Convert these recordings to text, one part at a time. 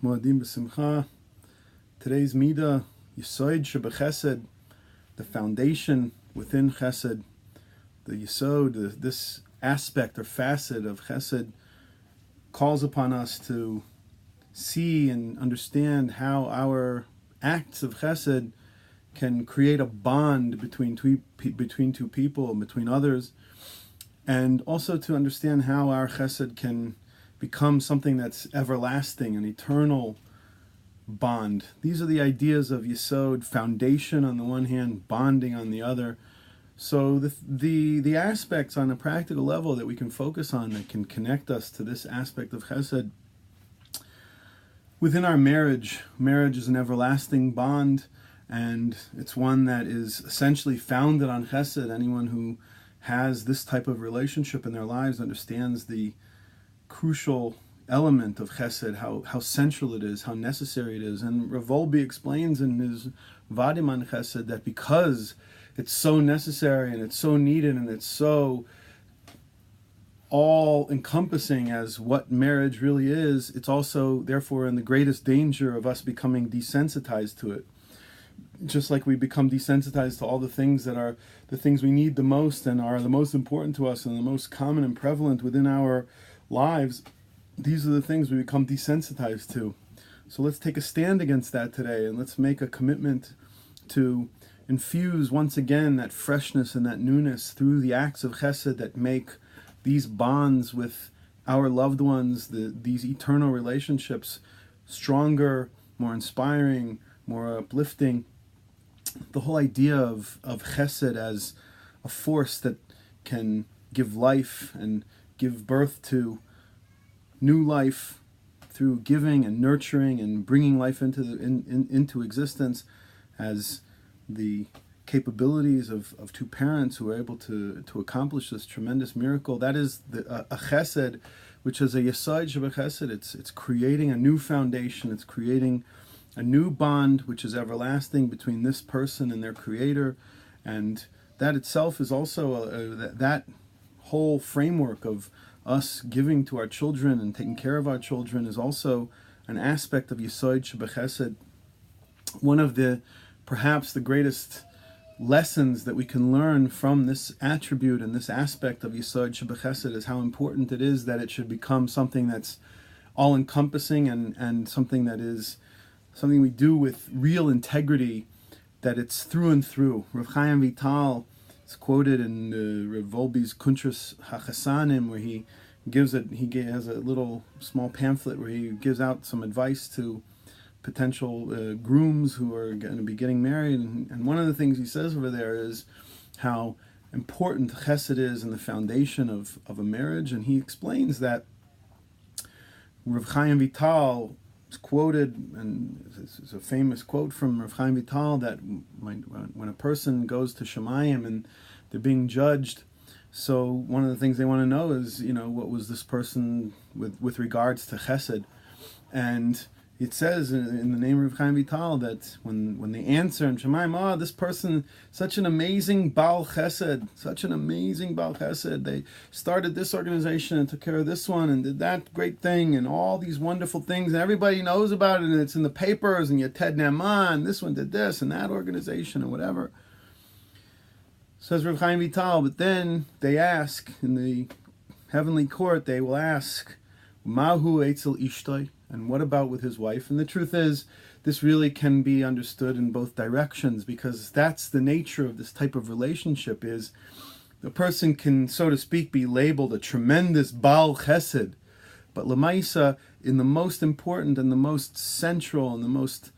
Moadim b'simcha. Today's Midah, Yesod Sh'Bechesed, the foundation within Chesed, the Yesod, this aspect or facet of Chesed, calls upon us to see and understand how our acts of Chesed can create a bond between two people, between others, and also to understand how our Chesed can become something that's everlasting, an eternal bond. These are the ideas of Yesod, foundation on the one hand, bonding on the other. So the aspects on a practical level that we can focus on that can connect us to this aspect of Chesed within our marriage. Marriage is an everlasting bond, and it's one that is essentially founded on Chesed. Anyone who has this type of relationship in their lives understands the crucial element of Chesed, how central it is, how necessary it is. And Rav Wolbe explains in his Vadim on Chesed that because it's so necessary and it's so needed and it's so all-encompassing as what marriage really is, it's also therefore in the greatest danger of us becoming desensitized to it. Just like we become desensitized to all the things that are the things we need the most and are the most important to us and the most common and prevalent within our lives, these are the things we become desensitized to. So let's take a stand against that today, and let's make a commitment to infuse once again that freshness and that newness through the acts of Chesed that make these bonds with our loved ones, these eternal relationships, stronger, more inspiring, more uplifting. The whole idea of Chesed as a force that can give life and give birth to new life through giving and nurturing and bringing life into existence, as the capabilities of two parents who are able to accomplish this tremendous miracle. That is a Chesed, which is a Yesod Sh'Bechesed. It's creating a new foundation. It's creating a new bond which is everlasting between this person and their Creator, and that itself is also that whole framework of us giving to our children and taking care of our children is also an aspect of Yesod Sh'Bechesed. One of perhaps the greatest lessons that we can learn from this attribute and this aspect of Yesod Sh'Bechesed is how important it is that it should become something that's all-encompassing and something that is something we do with real integrity, that it's through and through. Rav Chaim Vital is quoted in Rav Wolbe's Kuntras HaChasanim, where he has a little small pamphlet where he gives out some advice to potential grooms who are going to be getting married. And one of the things he says over there is how important Chesed is in the foundation of a marriage. And he explains that Rav Chaim Vital is quoted, and it's a famous quote from Rav Chaim Vital, that when a person goes to Shemayim and they're being judged, so one of the things they want to know is, what was this person with regards to Chesed? And it says in the name of Chaim Vital that when they answer in Shemayim, this person, such an amazing Baal Chesed, they started this organization and took care of this one and did that great thing and all these wonderful things, and everybody knows about it and it's in the papers, and Yated Naaman, this one did this and that organization and whatever. Says Rav Chaim Vital, but then they ask, in the heavenly court, they will ask, Mahu Eitzel Ishtoi, and what about with his wife? And the truth is, this really can be understood in both directions, because that's the nature of this type of relationship, is the person can, so to speak, be labeled a tremendous Baal Chesed, but Lamaisa, in the most important and the most central and the most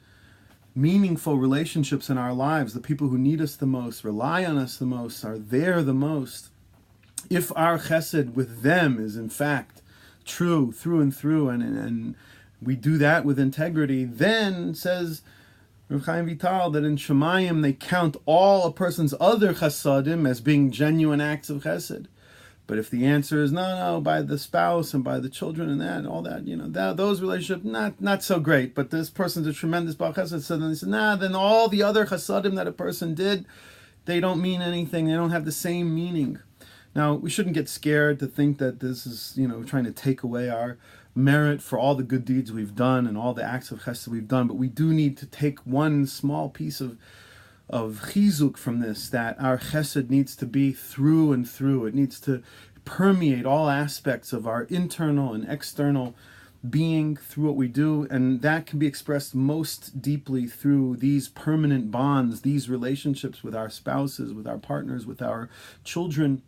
meaningful relationships in our lives, the people who need us the most, rely on us the most, are there the most, if our Chesed with them is in fact true through and through, and we do that with integrity, then, says Rav Chaim Vital, that in Shemayim they count all a person's other chasadim as being genuine acts of chesed. But if the answer is no, by the spouse and by the children and that and all that, those relationships not so great, but this person's a tremendous Baal Chesed, so then they say, then all the other chasadim that a person did, they don't mean anything, they don't have the same meaning. Now, we shouldn't get scared to think that this is, trying to take away our merit for all the good deeds we've done and all the acts of chesed we've done, but we do need to take one small piece of chizuk from this, that our chesed needs to be through and through. It needs to permeate all aspects of our internal and external being through what we do, and that can be expressed most deeply through these permanent bonds, these relationships with our spouses, with our partners, with our children.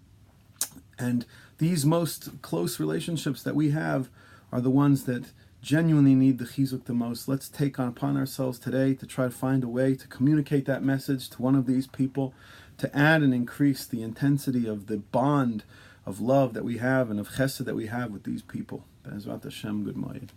And these most close relationships that we have are the ones that genuinely need the chizuk the most. Let's take upon ourselves today to try to find a way to communicate that message to one of these people, to add and increase the intensity of the bond of love that we have and of chesed that we have with these people. Be'ezrat Hashem, good morning.